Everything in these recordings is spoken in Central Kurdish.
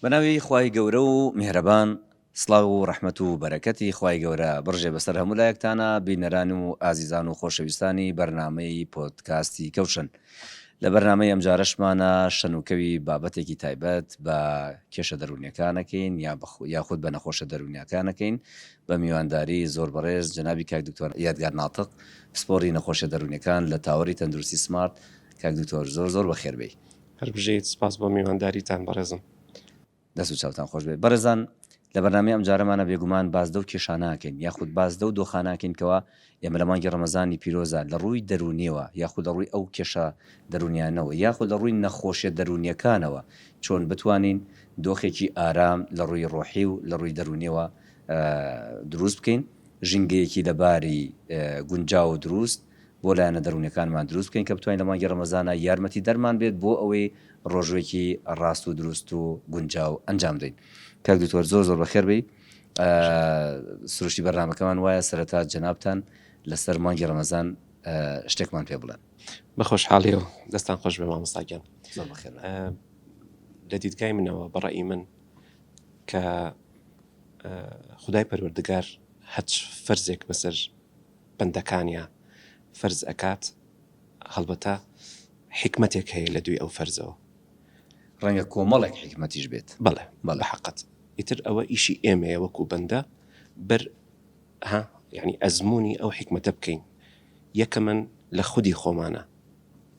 بەناوی خوای گەورە و میهرەبان، سڵاو و ڕەحمەت و بەرەکەتی خوای گەورە بڕژێ بەسەر هەموو لایەکتانە بینەران و ئازیزان و خۆشەویستانی بەرنامەی پۆدکاستی کەوشن. لە بەرنامەی ئەمجارەشمانە شەنوکەوی بابەتێکی تایبەت بە کێشە دەرونیەکانەکەین یاخود بە نەخۆشە دەرونیەکانەکەین بە میوانداری زۆر بەڕێز جەنابی کاک دکتۆر یادگار ناتق، پسپۆڕی نەخۆشە دەرونیەکان لە تاوەری تەندروستی سمارت. کاک دکتۆر زۆر بەخێربێی. هەربژێت سپاس بۆ میوانداریتان بەڕێزم. دەست و چاوتان خۆش بێت. بەڕێزان، لە بەرنامەی ئەم جارەمانە بێگومان بازدە و کێشاناکەین یاخود بازدە و دۆخاناکەینکەوە ئێمە لە مانگی ڕەمەزانی پیرۆزە لە ڕووی دەرونیەوە یاخود لە ڕووی ئەو کێشە دەرونیانەوە یاخود لە ڕووی نەخۆشیە دەرونیەکانەوە چۆن بتوانین دۆخێکی ئارام لە ڕووی ڕۆحی و لە ڕووی دەرونیەوە دروست بکەین، ژینگەیەکی لەباری گونجاو و دروست بۆ لایەنە دەرونیەکانمان دروست بکەین کە بتوانین لە مانگی ڕەمەزانە یارمەتی دەرمان بێت بۆ ئەوەی ڕۆژوێکی ڕاست و دروست و گونجاو ئەنجام دەین. کاک دکتۆر زۆر بەخێربێی. سروشتی بەرنامەکەمان وایە سەرەتا جەنابتان لەسەر مانگی ڕەمەزان شتێکمان پێ بڵێن. بە خۆشحاڵی و دەستان خۆش بێ مامۆستاگیان. زۆر بەخێر. لە دیدگای منەوە بەڕێی من کە خودای پەروەردگار هەچ فەرزێک بەسەر بەندەکانیە فەرز ئەکات، هەڵبەتە حکمتێک هەیە لە دوی ئەو فەرزەوە، ڕەنگە کۆمەڵێک حکمەتیش بێت. بەڵێ بە حەقەت. ئیتر ئەوە ئیشی ئێمەیە وەکو بەندە بەر یعنی ئەزمموی ئەو حکمەتە بکەین. یەکەمەن لە خودی خۆمانە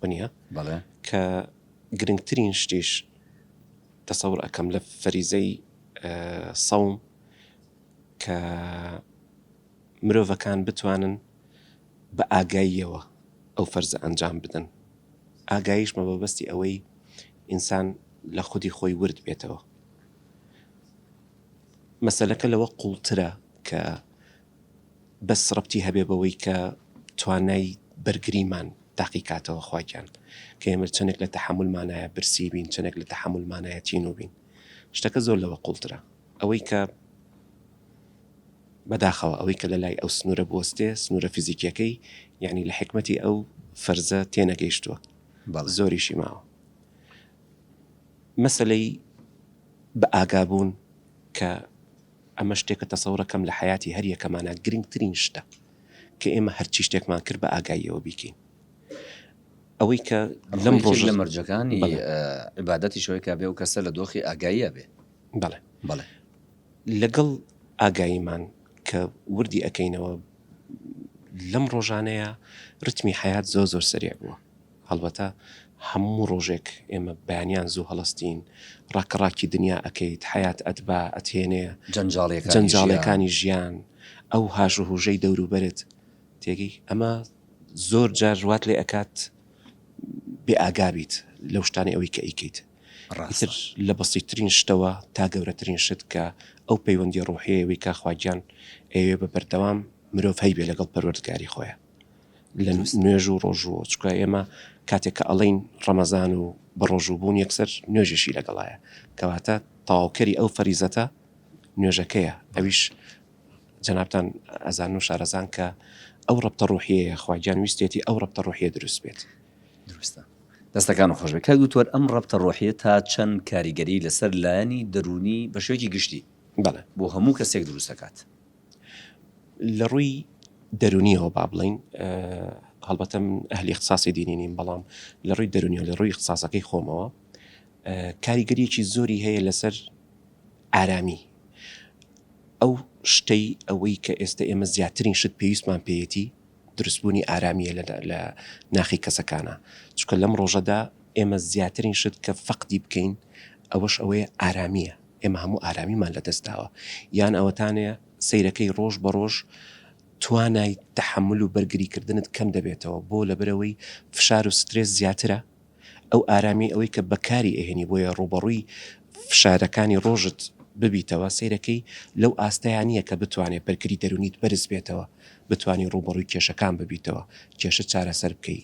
بنیە بەڵێ کە گرنگترین شتیش تەسەور ئەەکەم لە فەریزەی سەوم کە مرۆڤەکان بتوانن بە ئاگاییەوە ئەو فەرزە ئەنجام بدەن. ئاگاییش مەبەستی ئەوەی ئینسان لە خودی خۆی ورد بێتەوە. مەسەلەکە لەوە قوڵترە کە بەس ڕەبتی هەبێ بەوەی کە توانای بەرگریمان تاقیکاتەوە خواگیان کە ئێمە چەندێک لە تەحملمانایە برسی بین، چەندێک لە تەحملمانایە تین و بین. شتەکە زۆر لەوە قوڵترە. ئەوەی کە بەداخەوە ئەوەی کە لە لای ئەو سنوورە بوەستێ، سنوورە فیزیکیەکەی، یعنی لە حکمەتی ئەو فەرزە تێنەگەیشتووە، زۆریشی ماوە. مەسەلەی بە ئاگابوون کە ئەمە شتێکە تەسەورەکەم لە حیاتی هەر یەکەمانە گرنگترین شتە کە ئێمە هەرچی شتێکمان کرد بە ئاگاییەوە بیکەین. ئەوەی کە لەم ڕۆژە لە مەرجەکانی عیبادەتی شوی کا بێ و کەسە لە دۆخی ئاگاییە بێ. بەڵێ لەگەڵ ئاگاییمان کە وردی ئەەکەینەوە لەم ڕۆژانەیە ڕتمی حیات زۆر سریع بووە. هەڵبەتە هەموو ڕۆژێک ئێمە بەیانیان زوو هەڵستین، ڕاکەڕاکی دنیا ئەەکەیت، حیات ئەتبا ئەتێنێ، جەنجاڵیەکانی ژیان، ئەو هاژ و هوژەی دەوروبەرت تێگەی. ئەمە زۆر جار ڕوات لێ ئەکات بێ ئاگابیت لەو شتانی ئەوەی کە ئەیکەیت. ئیتر لە بەسیترین شتەوە تا گەورەترین شت کە ئەو پەیوەندی ڕۆحیەوەی کاخواگیان ئەوێ بە بەردەوام مرۆڤ هەی بێ لەگەڵ پەروەردگاری خۆیە لە نوێژ و ڕۆژوە. چکە ئێمە کاتێک کە ئەڵین ڕەمەزان و بە ڕۆژوبوون یەکسەر نوێژێشی لەگەڵایە، کەواتە تەواوکەری ئەو فەریزەتە نوێژەکەیە. ئەویش جەنابتان ئەزان و شارەزان کە ئەو ڕەبتە ڕۆحیەیە خواگیان ویستێتی ئەو ڕەبتە ڕۆحیە دروست بێت. دروستە. دەستەکان و خۆش بێت. کاک دوتوەر ئەم ڕەبتە ڕۆحیە تا چەند کاریگەری لەسەر لایەنی دەرونی بە شێوەیەکی گشتی بەڵێ بۆ هەموو کەسێک دروست دەکات. لە ڕووی دەرونیەوە با بڵین، هەڵبەتە من ئەهلی اختصاصی دینی نیم، بەڵام لە ڕووی دەرونیەوە لە ڕووی اختصاصەکەی خۆمەوە کاریگەریەکی زۆری هەیە لەسەر ئارامی. ئەو شتەی ئەوەی کە ئێستا ئێمە زیاترین شت پێویستمان پێیەتی دروستبوونی ئارامیە لە ناخی کەسەکانە. چکە لەم ڕۆژەدا ئێمە زیاترین شت کە فەقدی بکەین ئەوەش ئەوەیە ئارامیە. ئێمە هەموو ئارامیمان لە دەستاوە، یان ئەوەتانەیە سەیرەکەی ڕۆژ بە ڕۆژ توانای تەحمل و بەرگریکردنت کەم دەبێتەوە بۆ لەبەرەوەی فشار و سترێس زیاترە. ئەو ئارامی ئەوەی کە بەکاری ئەهێنی بۆیە ڕوبەڕووی فشارەکانی ڕۆژت ببیتەوە، سەیرەکەی لەو ئاستەیانیە کە بتوانێت بەرگری دەرونیت بەرز بێتەوە، بتوانی ڕوبەڕووی کێشەکان ببیتەوە، کێشە چارەسەر بکەی،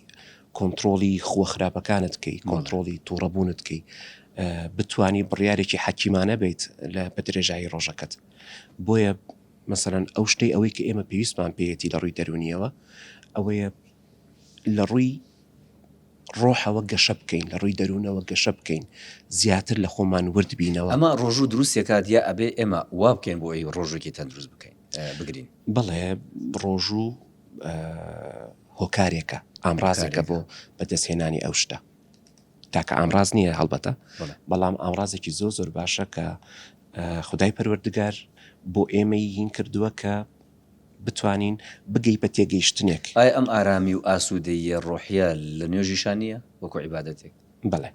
کۆنتترۆلی خووە خراپەکانت بکەی، کۆنتترۆلی تووڕەبوونت بکەی، بتوانی بڕیارێکی حەکیمانە بێت لە بەدرێژایی ڕۆژەکەت. بۆیە مەسەرەن ئەو شتەی ئەوەی کە ئێمە پێویستمان پێیەتی لە ڕووی دەرونیەوە ئەوەیە لە ڕووی ڕۆحەوە گەشە بکەین لە ڕووی دەروونەوە گەشە بکەین زیاتر لە خۆمان ورد بینەوە. ئەمە ڕۆژوو دروستێکات یا ئەبێ ئێمە وا بکەین بۆ ئەی ڕۆژێکی تەندروست بکەین بگرین؟ بڵێ ڕۆژوو هۆکارێکە ئامرازێکە بۆ بەدەستهێنانی ئەو شتە، تاکە ئامراز نییە هەڵبەتە، بەڵام ئامرازێکی زۆر باشە کە خودای پەروەردگار بۆ ئێمەی هین کردووە کە بتوانین بگەی بە تێگەیشتنێک. ئایا ئەم ئارامی و ئاسوودەیە ڕۆحیە لە نوێژیشانیە وەکو عیبادەتێک؟ بەڵێ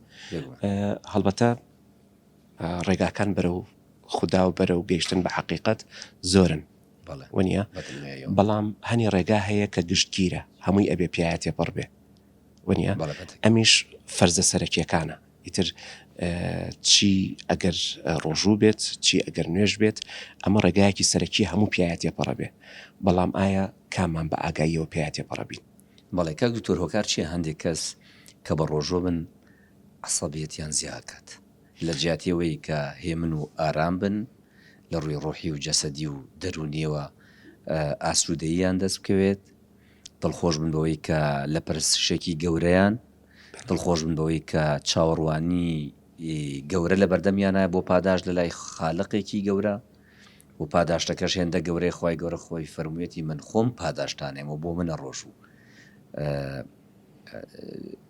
هەڵبەتە ڕێگاکان بەرەو خوددا و بەرەو گەیشتن بە حەقیقەت زۆرن وەنیە، بەڵام هەنی ڕێگا هەیە کە گشتگیرە هەمووی ئەبێ پیاە تێپەڕ بێ وەنیە، ئەمیش فەرزە سەرەکیەکانە. ئیتر چی ئەگەر ڕۆژوو بێت چی ئەگەر نوێژ بێت ئەمە ڕێگایەکی سەرەکی هەموو پیاە تێپەڕە بێ، بەڵام ئایا کامان بە ئاگاییەوە پیاە تێپەڕە بین؟ بەڵێ کاک دکتۆر هۆکار چیە هەندێک کەس کە بە ڕۆژۆ بن عەسەبیەتیان زیاکات لە جیاتیەوەی کە هێمن و ئارام بن لە ڕووی ڕۆحی و جەسەدی و دەرونیەوە ئاسوودەییان دەست بکەوێت، دڵخۆش بن بەوەی کە لە پرسشێکی گەورەیان، دڵخۆش بن بەوەی کە چاوەڕوانی گەورە لە بەردەمیانە بۆ پاداش لە لای خالقێکی گەورە و پاداشتەکەش هێندە گەورەی خی گەورە خۆی فەرموویەتی من خۆم پاداشتانێم و بۆ منە ڕۆژوو.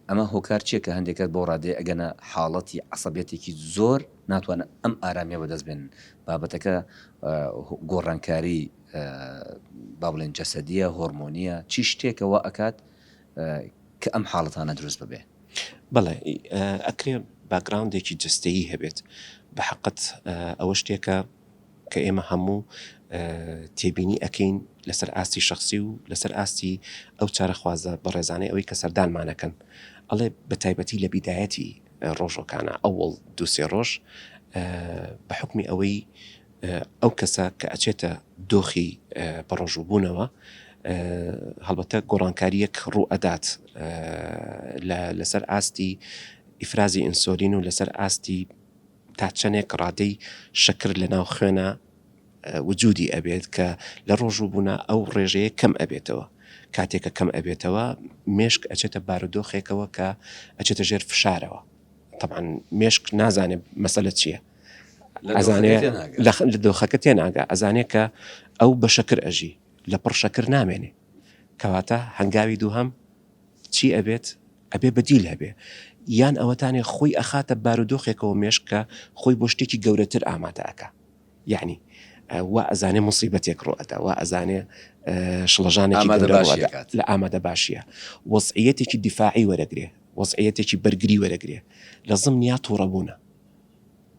ئەمە هۆکار چیە کە هەندێکات بۆ ڕادێ ئەگەنە حاڵەتی عەسەبیەتێکی زۆر ناتوانە ئەم ئارامیە بەدەست بێن، بابەتەکە گۆڕانکاری با بڵێن جەسەدیە هۆرمۆنیە، چی شتێکەوە ئەکات کە ئەم حاڵەتانە دروست ببێ؟ بەڵێ ئەکرێ باگراوندێکی جستەیی هەبێت، بە حەقت ئەوە شتێکە کە ئێمە هەموو تێبینی ئەکەین لەسەر ئاستی شخصی و لەسەر ئاستی ئەو چارەخوازە بە ڕێزانەی ئەوەی کە سەردانمانەکەن. ئەڵێ بە تایبەتی لە بیدایەتی ڕۆژۆکانە ئەوڵ دووسێ ڕۆژ بە حکمی ئەوەی ئەو کەسە کە ئەچێتە دۆخی بەڕۆژووبوونەوە هەڵبەتە گۆڕانکاریەک ڕوو ئەدات لەسەر ئاستی ئیفرازی ئینسۆلین و لەسەر ئاستی تا چەندێک ڕادەی شەکر لە ناو خوێنە وجودی ئەبێت کە لە ڕۆژووبوونا ئەو ڕێژەیە کەم ئەبێتەوە. کاتێکە کەم ئەبێتەوە مێشک ئەچێتە بارودۆخێکەوە کە ئەچێتە ژێر فشارەوە. طبعاً مێشک نازانێت مەسەلە چییە، ئەزانێ لە دۆخەکە تێناگا، ئەزانێت کە ئەو بە شەکر ئەژی لە پڕ شەکر نامێنێ، کەواتە هەنگاوی دووهەم چی ئەبێت؟ ئەبێ بەدیل هەبێ، یان ئەوەتانێ خۆی ئەخاتە بارودۆخێکەوە مێشکە خۆی بۆ شتێکی گەورەتر ئامادەکە، یعنی وا ئەزانێ مصیبەتێک ڕۆئەدا، وا ئەزانێ شڵەژانێکی لە ئامادە باشیە، وەزعیەتێکی دیفاعی وەرەگرێ، وەزعیەتێکی بەرگری وەرەگرێ لە زمنیا تووڕەبوونە.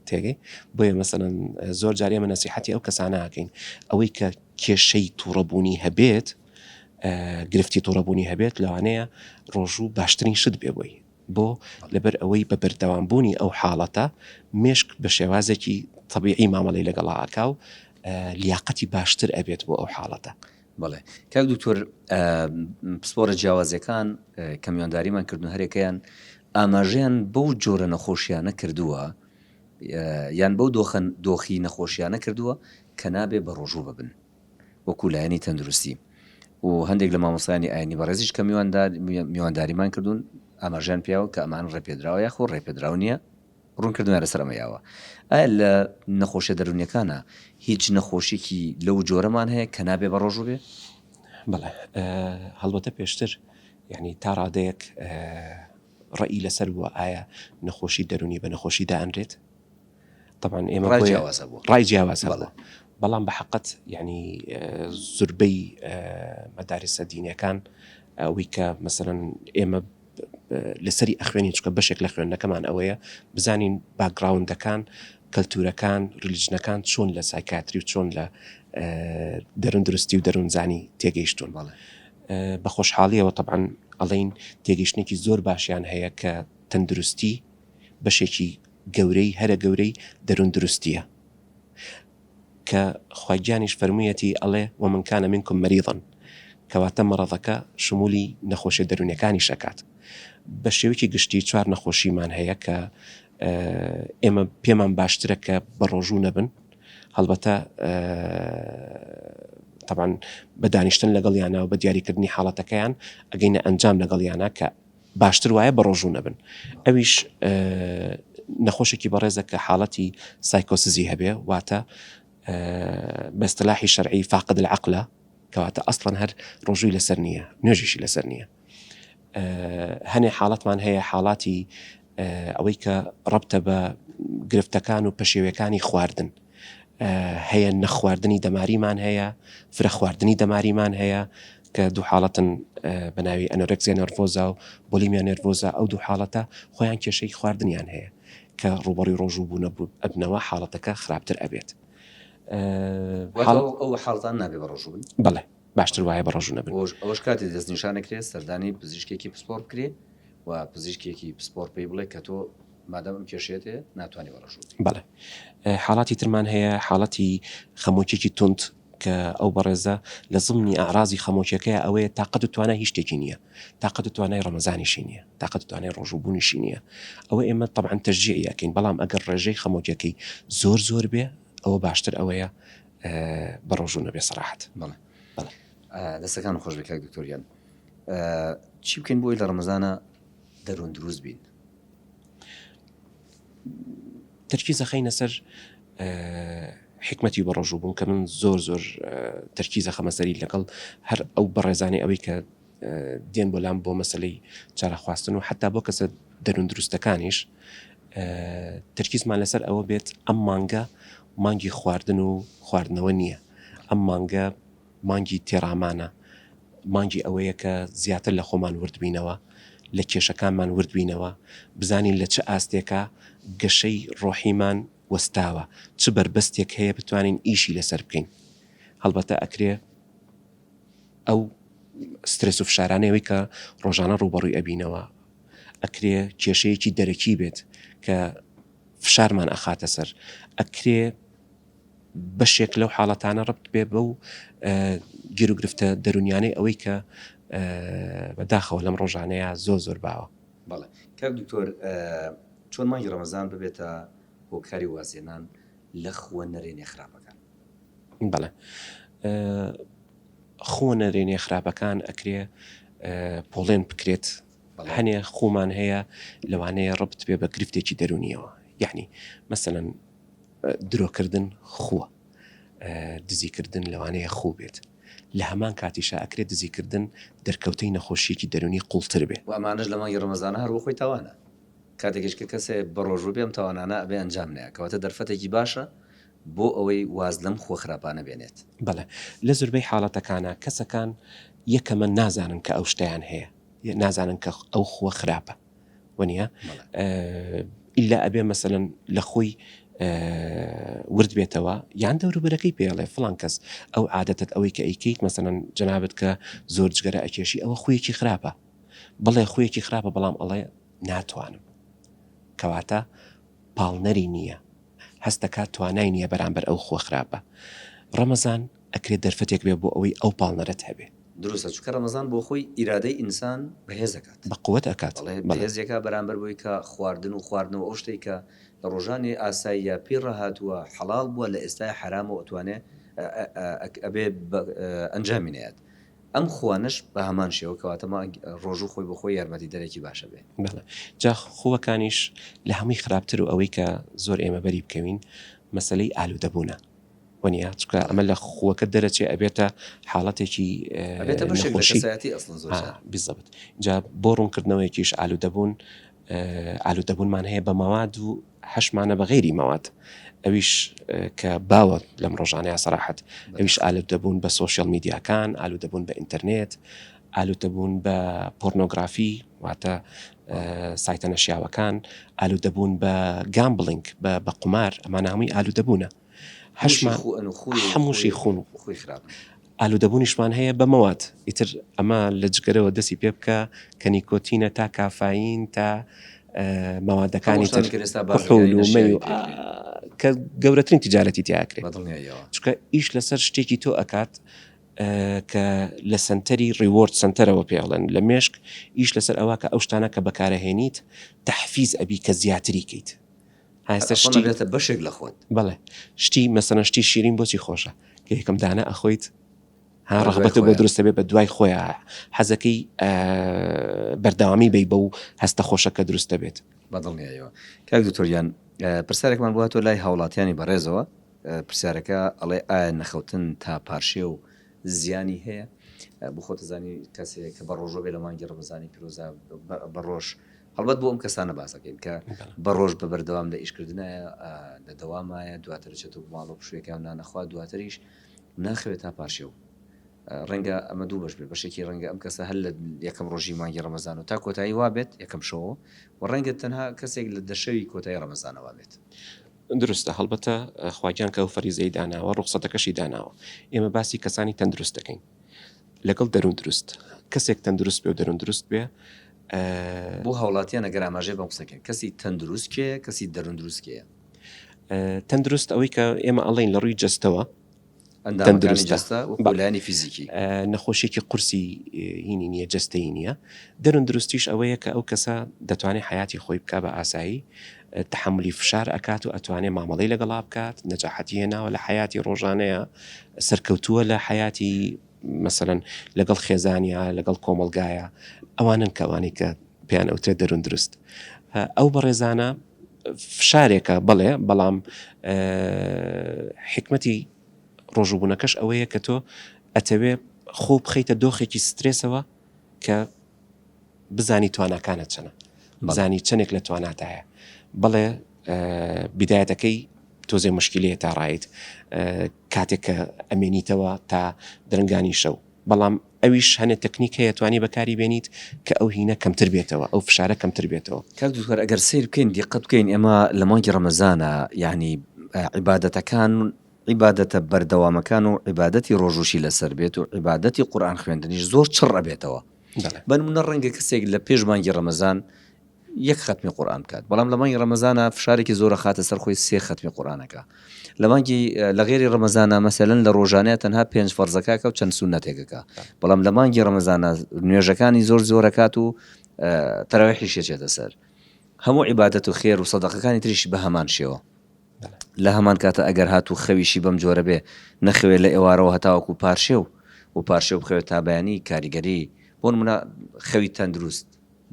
تێگەی بۆیە مەسەلەن زۆر جارێ ئێمە نەسیحەتی ئەو کەسانە ئاکەین ئەوەی کە کێشەی تووڕەبوونی هەبێت، گرفتی تووڕەبوونی هەبێت، لەوانەیە ڕۆژوو باشترین شت بێ بۆی، بۆ لەبەر ئەوەی بە بەردەوامبوونی ئەو حاڵەتە مێشک بە شێوازێکی طبیعی مامەڵەی لەگەڵاکا و لیاقەتی باشتر ئەبێت بۆ ئەو حاڵەتە. بەڵێ کاک دکتۆر، پسپۆرە جیاوازەکان کە میوانداریمان کردن هەرێکەیان ئاماژەیان بەو جۆرە نەخۆشیانە کردووە یان بەو دۆخی نەخۆشیانە کردووە کە نابێ بە ڕۆژوو ببن وەکو لایەنی تەندروستی، و هەندێک لە مامۆستایانی ئاینی بەڕێزیش کە میوانداریمان کردوون ئاماژیان پیاوە کە ئەمان ڕێپێدراوە یاخۆ ڕێپێدراو نییە ڕوون کردوە لەسەر ئەمەیاوە. ئایا لە نەخۆشیە دەرونیەکانە هیچ نەخۆشیێکی لەو جۆرەمان هەیە کە نابێ بە ڕۆژوو بێ؟ بەڵێ هەڵبەتە پێشتر یعنی تا ڕادەیەک ڕەئی لەسەر بووە ئایا نەخۆشی دەرونی بە نەخۆشی دائەنرێت؟ طبعاً ئێمە ڕای جیاواز هەبووە، بەڵام بە حەقەت یعنی زوربەی مەدارسە دینیەکان ئەوەی کە مەسەلەن ئێمە لەسەری ئەخوێنی چکە بەشێک لە خوێندنەکەمان ئەوەیە بزانین باگراوندەکان کەلتورەکان ریلیژنەکان چۆن لە سایکاتری و چۆن لە دەرون دروستی و دەروونزانی تێگەیشتون. بە خۆشحاڵیەوە طبعاً ئەڵین تێگەیشتێکی زۆر باشیان هەیە کە تەندروستی بەشێکی گەورەی هەرە گەورەی دەرون دروستیە، کە خوایگیانیش فەرموویەتی ئەڵێ ومن کان منکم مەریضن، کەواتە مەڕەضەکە شمولی نەخۆشیە دەرونیەکانی شەکات. بە شێوەیەکی گشتی چوار نەخۆشیمان هەیە کە ئێمە پێمان باشترە کە بە ڕۆژوو نەبن، هەڵبەتە طبعاً بە دانیشتن لەگەڵیانە و بە دیاریکردنی حاڵەتەکەیان ئەگەینە ئەنجام لەگەڵیانە کە باشتر وایە بە ڕۆژوو نەبن ئەویش نەخۆشێکی بەڕێزە کە حاڵەتی سایکۆسزی هەبێ واتە بەستلاحی شەرعی فاقد العقلە کەواتە ئەسڵەن هەر ڕۆژووی لەسەر نییە نوێژیشی لەسەر نییە هەنێ حاڵەتمان هەیە حاڵاتی ئەوەی کە ڕەبتە بە گرفتەکان و پەشێوەکانی خواردن هەیە نەخواردنی دەماریمان هەیە فرە خواردنی دەماریمان هەیە کە دوو حاڵەتن بە ناوی ئەنۆرەکسیا نێرڤۆزا و بۆلیمیا نێرڤۆزا ئەو دوو حاڵەتە خۆیان کێشەی خواردنیان هەیە کە ڕوبەڕی ڕۆژوو بوون ئەبنەوە حاڵەتەکە خراپتر ئەبێت ئەو حاڵتان نابێ بە ڕۆژوو بن بڵێ باشتر وایە بە ڕۆژوو نەبن ئەوەش کاتی دەستنیشانەکرێت سەردانی پزیشکێکی پسپۆر بکرێ و پزیشکێکی پسپۆر پێی بڵێ کە تۆ مادەم کێشێتێ ناتوانانی بە ڕۆژوو بڵێ حاڵاتی ترمان هەیە حاڵەتی خەمۆکێکی تند کە ئەو بەڕێزە لە زمانی ئاڕازی خەمۆکیەکەی ئەوەیە تااقەت و توانای هیچ شتێکی نییە تااقەت و توانای ڕەمەزانیشی نییە تااقەت و توانای ڕۆژووبوونیشی نییە ئەوە ئێمە طبعاً تەشجیع یاکەین بەڵام ئەگەر ڕێژەی خەمۆکیەکەی زۆر بێ ئەوە باشتر ئەوەیە بە ڕۆژوو نەبێ سەراحەت بڵێ دەستەکان خۆش بکە دکتۆریان چی بکەین بۆی لە ڕەمەزانە دەروون دروست بین تەرکیزە خەینە سەر حکمەتی بە ڕۆژوو بوون کە من زۆر تەرکیزە خەمەسەری لەگەڵ هەر ئەو بەڕێزانەی ئەوەی کە دێن بۆ لام بۆ مەسلەی چارەخواستن و حتا بۆ کەسە دەروون دروستەکانیش تەرکیزمان لەسەر ئەوە بێت ئەم مانگە مانگی خواردن و خواردنەوە نییە ئەم مانگە مانگی تێڕامانە مانگی ئەوەیە کە زیاتر لە خۆمان وردبینەوە لە کێشەکانمان وردبینەوە بزانین لە چه ئاستێکە گەشەی ڕۆحیمان وەستاوە چ بربەستێک هەیە بتوانین ئیشی لەسەر بکەین هەڵبەتە ئەکرێ ئەو سترس و فشارانەوەی کە ڕۆژانە ڕوبەڕووی ئەبینەوە ئەکرێ کێشەیەکی دەرەکی بێت کە فشارمان ئەخاتە سەر ئەکرێ بەشێک لەو حاڵەتانە ڕبت بێ بەو گیر و گرفتە دەرونیانەی ئەوەی کە بەداخەوە لەم ڕۆژانەیە زۆر باوە بەڵێ کاک دکتۆر چۆن مانگی ڕەمەزان ببێتە هۆکاری وازێنان لە خوە نەرێنێ خراپەکان بەڵێ خۆ نەرێنێ خراپەکان ئەکرێ پۆڵێن بکرێت هەنێ خومان هەیە لەوانەیە ڕبت بێ بە گرفتێکی دەرونیەوە یعنی مەسەلەن درۆکردن خووە دزیکردن لەوانەیە خوو بێت لە هەمان کاتیشە ئەکرێت دزیکردن دەرکەوتەی نەخۆشیەکی دەرونی قوڵتر بێ و ئەمانش لە مانگی ڕەمەزانە هەروە خۆی تاوانە کاتێکش کە کەسێ بە ڕۆژوو بێم تاوانانە ئەبێ ئەنجام نەیە کەواتە دەرفەتێکی باشە بۆ ئەوەی واز لەم خۆ خراپانە بێنێت بەڵێ لە زۆربەی حاڵەتەکانە کەسەکان یەکەمە نازانن کە ئەو شتیان هەیە نازانن کە ئەو خۆ خراپە وەنیە ئیلا ئەبێ مەسەلەن لە خۆی ورد بێتەوە یان دەوروبەرەکەی پێڵێ فڵان کەس ئەو عادەتت ئەوەی کە ئەیکەیت مەسەلەن جەنابەت کە زۆر جگەرە ئەکێشی ئەوە خویەکی خراپە بڵێ خویەکی خراپە بەڵام ئەڵێ ناتوانم کەواتە پاڵنەری نییە هەستەکات توانای نییە بەرامبەر ئەو خۆ خراپە ڕەمەزان ئەکرێت دەرفەتێک بێ بۆ ئەوەی ئەو پاڵنەرت هەبێ دروستە چونکە ڕەمەزان بۆ خۆی ئیرادەی ئینسان بەهێز دەکات بە قووەت ئەکات بەهێزیەکە بەرامبەر بۆی کە خواردن و خواردنەوە ئەو شتێک کە لە ڕۆژانی ئاساییە پێ ڕەهاتووە حەڵال بووە لە ئێستای حرام و ئەتوانێ ئەبێ ئەنجامی نێت ئەم خوانش بە هەمان شێوە کەواتەمە ڕۆژوو خۆی بە خۆی یارمەتی دەرێکی باشە بێ جا خووەکانیش لە هەمووی خراپتر و ئەوەی کە زۆر ئێمە بەری بکەوین مەسلەی ئالوودەبوونە وەنیە چکە ئەمە لە خووەکە دەرەچێ ئەبێتە حاڵەتێکی بزەبت جا بۆ ڕوونکردنەوەیەکیش ئالوودەبوونمان هەیە بە مەواد و حەشمانە بە غەیری مەواد ئەویش کە باوە لەم ڕۆژانەیە سەراحەت ئەویش ئالوودەبوون بە سۆشیال میدیاکان ئالوودەبوون بە ئینتەرنێت ئالوودەبوون بە پۆرنۆگرافی واتە سایتە نەشیاوەکان ئالوودەبوون بە گامبلینگ بە قومار ئەمانە هەمووی ئالوودەبوونە هەمووشی خون خۆی خراپ ئالوودەبوونیشمان هەیە بە مەواد ئیتر ئەمە لە جگەرەوە دەستی پێ بکە کە نیکۆتینە تا کافاین تا مەوادەکانی کە گەورەترین تیجارەتی تیاکرێت چکە ئیش لەسەر شتێکی تۆ ئەکات کە لە سنتەری ڕیوەرد سنتەرەوە پێڵێن لە مێشک ئیش لەسەر ئەوە کە ئەو شتانە کە بەکارەهێنیت تەحفیز ئەبی کە زیاتری کەیت هەستا شتێتە بەشێک لە خۆت بەڵێ شتی مەسەنە شتی شیرین بۆچی خۆشە کە یەکەم دانە ئەخۆیت ها ڕغبەت بۆ دروستە بێ بە دوای خۆیان حەزەکەی بەردەوامی بی بە و هەستە خۆشەکە دروستە بێت. بەدڵنیایەوە کاک دکتۆریان پرسیارێکمان بواتۆ لای هاوڵاتیانی بەڕێزەوە پرسیارەکە ئەڵێ ئایا نەخەوتن تا پارشێ و زیانی هەیە بۆ خۆتەزانی کەسێک کە بە ڕۆژۆ بێ لە مانگی ڕەمەزانی پیرۆزە بە ڕۆژ هەڵبەت بۆ ئەم کەسانە باسەکەین کە بە ڕۆژ بە بەردەوام لە ئیشکردنایە لە دەوامایە دواتر چێت و ماڵ و پشوێکیان نانەخوا دواتریش ناخەوێت تا پارشێ و ڕەنگە ئەمە دوو بەش بێت بەشێکی ڕەنگە ئەم کەسە هەر لە یەکەم ڕۆژی مانگی ڕەمەزان و تا کۆتایی وا بێت یەکەم شەوە و ڕەنگە تەنها کەسێک لە دەشەوی کۆتایی ڕەمەزانەوە بێت. دروستە هەڵبەتە خواجان کە و فەریزەی داناوە ڕوخسەتەکەشی داناوە ئێمە باسی کەسانی تەندروست دەکەین لەگەڵ دەروون دروست کەسێک تەندروست بێ و دەروون دروست بێ بۆ هاوڵاتیان ئەگەر ئاماژێ بەم قسەکەن کەسی تەندروست کێ کەسی دەروون دروست کێیە تەندروست ئەوەی کە ئێمە ئەڵێن لە ڕووی جەستەوە ئەندامەکانی جەستە وەکولانی فیزیکی نەخۆشیێکی قورسی هینی نییە جەستەی نییە دەروون دروستیش ئەوەیە کە ئەو کەسە دەتوانێت حیاتی خۆی بکە بە ئاسایی تحملی فشار ئەکات و ئەتوانێت مامەڵەی لەگەڵا بکات نەجاحەتی هێناوە لە حیاتی ڕۆژانەیە سەرکەوتووە لە حیاتی مثلەن لەگەڵ خێزانیا لەگەڵ کۆمەلگایە ئەوانن کەوانی کە پێیان ئەوترێت دەروون دروست ئەو بەڕێزانە فشارێکە بڵێ بەڵام حکمەتی ڕۆژوبوونەکەش ئەوەیە کە تۆ ئەتەوێ خۆ بخەیتە دۆخێکی سترێسەوە کە بزانی تواناکانت چەنە بزانی چەندێک لە تواناتایە بڵێ بیدایەتەکەی تۆزێ مشکلەیە تا ڕایت کاتێک کە ئەمێنیتەوە تا دەرنگانی شەو بەڵام ئەویش هەنێ تەکنیک هەیە توانی بەکاری بێنیت کە ئەو هینە کەمتر بێتەوە ئەو فشارە کەمتر بێتەوە. کاک دوکتۆر ئەگەر سیر بکەین دیقەت بکەین ئێمە لە مانگی ڕەمەزانە یعنی عیبادەتەکان عیبادەتە بەردەوامەکان و عیبادەتی ڕۆژوشی لەسەر بێت و عیبادەتی قورئان خوێندنیش زۆر چڕ ئەبێتەوە بەنمونە ڕەنگە کەسێک لە پێش مانگی ڕەمەزان یەک ختمی قورئان بکات بەڵام لە مانگی ڕەمەزانە فشارێکی زۆرە خاتە سەر خۆی سێ ختمی قورئانەکە لە مانگی لە غێری ڕەمەزانە مەسەلەن لە ڕۆژانەیە تەنها 5 فەرزەکە و چەند سونەتێکەکە بەڵام لە مانگی ڕەمەزانە نوێژەکانی زۆرەکات و تەراویحیش چێتە سەر هەموو عیبادەت و خێر و سەدەقەکانی تریشی بە هەمان شێوە لە هەمان کاتە ئەگەر هات و خەویشی بەم جۆرە بێ نەخوێت لە ئێوارەوە هەتاوەکو پارشێ و پارشێ بخەوێت تابیانی کاریگەری بۆ نمونە خەوی تەندروست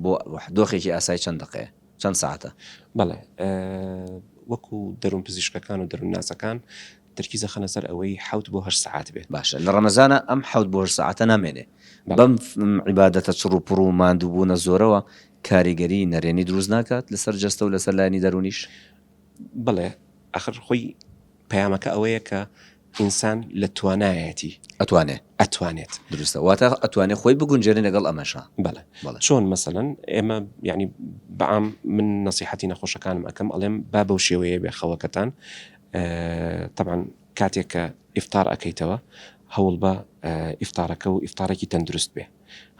بۆ دۆخێکی ئاسایی چەند دقەیە چەند ساعتە بەڵێ وەکو دەروون پزیشکەکان و دەروون ناسەکان ترکیزە خەنە سەر ئەوەی 7 بۆ 8 ساعت بێت باشە لە ڕەمەزانە ئەم 7 بۆ 8 ساعتە نامێنێ بەم عیبادەتە چڕ و پڕ و ماندووبوونە زۆرەوە کاریگەری نەرێنی دروست ناکات لەسەر جەستە و لەسەر لایانی دەرونیش بڵێ ئەخر خۆی پەیامەکە ئەوەیە کە ئینسان لە توانایەتی ئەتوانێت دروستە واتە ئەتوانێت خۆی بگونجێنێ لەگەڵ ئەمەشە بەڵێ چۆن مەسەلەن ئێمە ینی بەعام من نەسیحەتی نەخۆشەکانم ئەەکەم ئەڵێم با بەو شێوەیە بێخەوەکەتان طبعا کاتێک کە ئیفتار ئەەکەیتەوە هەوڵ بە ئیفتارەکە و ئیفتارێکی تەندروست بێ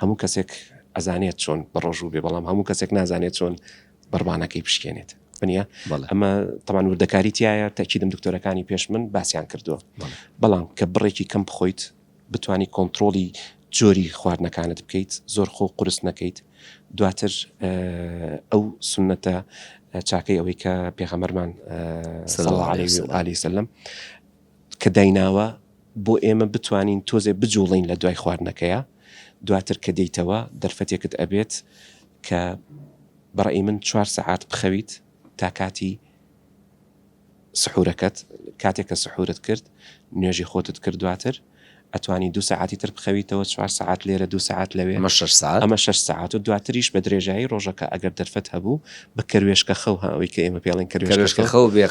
هەموو کەسێک ئەزانێت چۆن بەڕۆژوو بێ بەڵام هەموو کەسێک نازانێت چۆن بەربانەکەی پشکێنێت بنیە ئەمە طبعا وردەکاری تایە تاکیدم دکتۆرەکانی پێش من باسییان کردووە بەڵام کە بڕێکی کەم بخۆیت بتانی کۆنتترۆلی جۆری خواردنەکانت بکەیت زۆر خۆ قرس نەکەیت دواتر ئەو سنەتە چاکەی ئەوەی کە پێغەمبەرمان صلی الله علیه وسلم کە دایناوە بۆ ئێمە بتوانین تۆزێ بجوڵین لە دوای خواردنەکەیە دواتر کە دەیتەوە دەرفەتێکت ئەبێت کە بەڕێی من 4 ساعات بخەویت تا کاتی سحورەکەت کاتێک کە سحورت کرد نوێژی خۆتت کرد دواتر ئەتوانی 2 ساعتی تر بخەویتەوە 4 ساعت لێرە 2 ساعت لەوێ ئەمە 6 ساعت و دواتریش بە درێژایی ڕۆژەکە ئەگەر دەرفەت هەبوو بە کەروێشکە خەو هاوی کە ئێمە پێڵێن کەروێشکە خەو بێ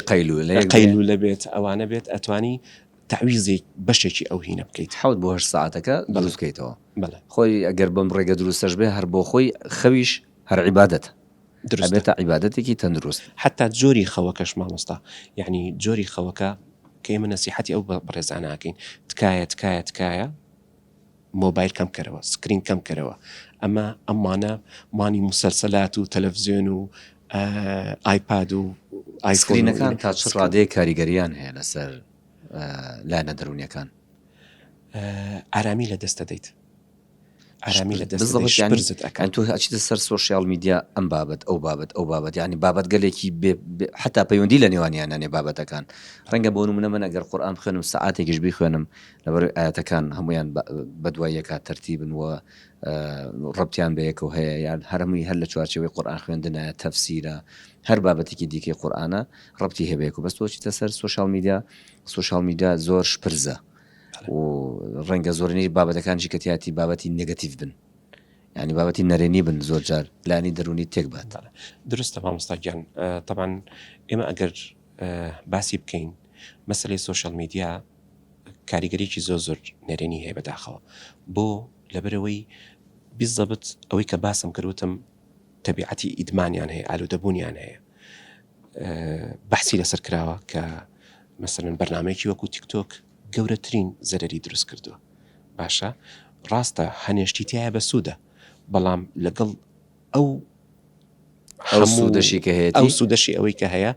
قەیلو لە بێت ئەوانە بێت ئەتوانی تعویزی بەشێکی ئەو هینە بکەیت 7 بۆ 8 ساعتەکە دروست بکەیتەوە بەڵێ خۆی ئەگەر بەم ڕێگە دروستەش بێ هەر بۆ خۆی خەویش هەر عیبادەت بێتە عیبادەتێکی تەندروست حتا جۆری خەوەکەش مامۆستا یعنی جۆری خەوەکە کە ئێمە نەسیحەتی ئەو بەڕێزاناکەین تکایە مۆبایل کەم کەرەوە سکرین کەم کەرەوە ئەمانە مانی مسلسلات و تەلەڤیزیۆن و ئایپاد و ئایسکرینەکان تا چ ڕادەیە کاریگەریان هەیە لەسەر لایەنە دەرونیەکان ئارامی لە دەستە دەیت ئارامی لە دەست بالضبط يعني برزت ئەکە تو ئەچیتە سەر سوۆشیال میدیا ئەم بابەت ئەو بابەت يعني بابەت گەلێکی حتا پەیوەندی لە نێوانیانانێ بابەتەکان ڕەنگە بۆ نمونە من ئەگەر قورئان بخوێنم سەعاتێکیش بیخوێنم لەبەر ئاەتەکان هەمویان بەدوای یەکات تەرتیبن و ڕەبتیان بە یەکەوە هەیە یان هەرمووی هەر لە چوارچەوەی قورئان خوێندنە تەفسیرە هەر بابەتێکی دیکەی قورئانە ڕەبتی هەبێت و بەس تۆ چیتە سەر سوۆشیال میدیا زۆر شپرزە و ڕەنگە زۆرنی بابەتەکانشی کەتیاتی بابەتی نێگەتیڤ بن ینی بابەتی نەرێنی بن زۆر جار لانی دەرونی تێک بات درستە مامۆستاگیان طبعاً ئێمە ئەگەر باسی بکەین مەسەلەی سوۆشیال میدیا کاریگەریی زۆر نەرێنی هەیە بەداخەوە بۆ لەبەرەوەی بیزەبت ئەوەی کە باسم کردوتم تەبیعەتی ئیدمانیان هەیە ئالوودەبوونیان هەیە بەحسی لەسەر کراوە کە مەسەلەن بەرنامەیەکی وەکو تیکتۆک گەورەترین زەرەری دروست کردووە باشە ڕاستە هەنێشتی تایە بە سوودە بەڵام لەگەڵ ئەو سوودەشی کە هەیە ئەو سوودەشی ئەوەی کە هەیە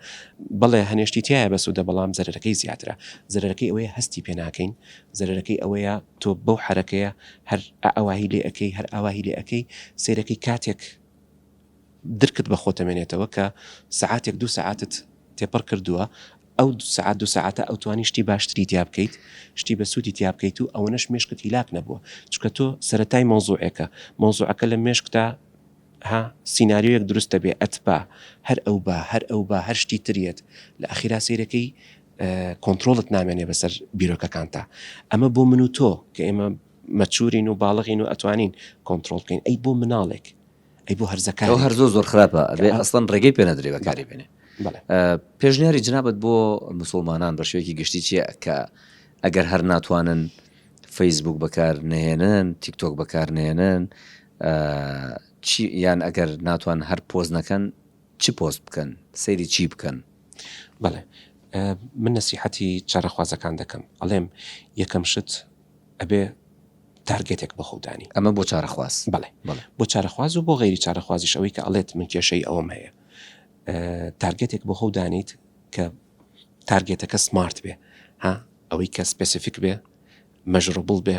بەڵێ هەنێشتی تایە بە سوودە بەڵام زەرەکەی زیاترە زەرەکەی ئەوەیە هەستی پێ ناکەین زەرەکەی ئەوەیە تۆ بەو حرەکەیە هەر ئەواهی لێ ئەەکەی هەر ئاواهی لێ ئەەکەی سیرەکەی کاتێک درکت بە خۆتەمێنێتەوە کە سعاتێک 2 ساعتت تێپەڕ کردووە ئەو 2 ساعتە ئەو توانی شتی باشتری تیا بکەیت شتی بە سوودی تیا بکەیت و ئەوەنەش مێشکت هیلاک نەبووە چکە تۆ سەرەتای مۆزوعەکە لە مێشکتا سیناریۆیەک دروستە بێ ئەتبا هەر هەر شتی ترێت لە ئەخیرا سیرەکەی کۆنتترۆلت نامێنێ بەسەر بیرۆکەکانتا ئەمە بۆ من و تۆ کە ئێمە مەچورین و باڵغین و ئەتوانین کۆنتترۆل بکەین ئەی بۆ مناڵێک ئەی بۆ هەرزەکان هەر زۆر خراپە ئەبێ ئەسڵەن ڕێگەی پێ نەدرێ بەکاری بێنێ پێشنیاری جنابەت بۆ مسلمانان بە شوێکی گشتی چیە کە ئەگەر هەر ناتوانن فەیسبوک بەکار نهێنن تیکتۆک بەکار نهێنن یان ئەگەر ناتوان هەر پۆز نەکەن چی پۆست بکەن سەیری چی بکەن بەڵێ من نەسیحەتی چارەخوازەکان دەکەم ئەڵێم یەکەم شت ئەبێ تارگێتێک بەخۆدانی ئەمە بۆ چارەخواز بڵێ بۆ چارەخواز و بۆ غیری چارەخوازیش ئەوەی کە ئەڵێت من کێشەی ئەوەم هەیە تارگێتێک بۆ خەودانیت کە تارگێتەکە سمارت بێ ئەوەی کە سپسیفیک بێ مەژڕبڵ بێ